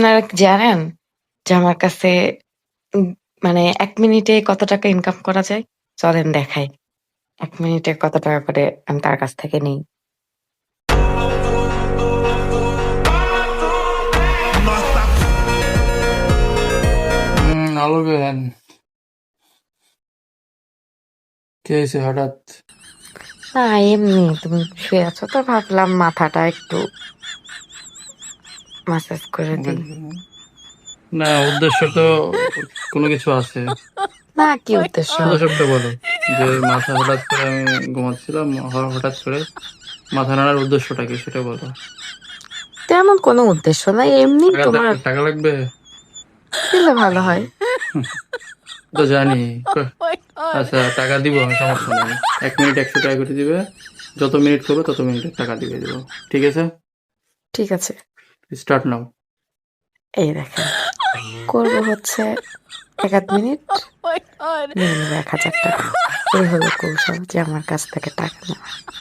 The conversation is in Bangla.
আপনারা কি জানেন যে আমার কাছে উম মানে ১ মিনিটে কত টাকা ইনকাম করা যায়? চলেন দেখাই। ১ মিনিটে কত টাকা করে আমি তার কাছ থেকে নেই। আলোবেন কে হয়েছে হঠাৎ? না এমনি তুমি শুয়ে আছো তো ভাবলাম মাথাটা একটু ম্যাসাজ করে ওকে দিই। না, উদ্দেশ্য তো কোনো কিছু আছে। না কি উদ্দেশ্য হবে? উদ্দেশ্যটা বলো। যে মাথা হঠাৎ করে আমি ঘুমাচ্ছিলাম, হঠাৎ করে মাথা নাড়ার উদ্দেশ্যটা কি সেটা বলো। তেমন কোনো উদ্দেশ্য নাই। এমনি তোমার টাকা লাগবে? দিলে ভালো হয়। তো জানি। আচ্ছা, টাকা দিব, আমি সমস্যা নাই। 1 মিনিট 100 টাকা করে দিবে। যত মিনিট করবো তত মিনিটের টাকা দিয়ে দেবো। ঠিক আছে? ঠিক আছে। Start now. এই দেখেন। করব হচ্ছে ১ মিনিট নিয়ে নেব ৳১,০০০ এই হলো কৌশল যে আমার কাছ থেকে টাকা নেওয়া।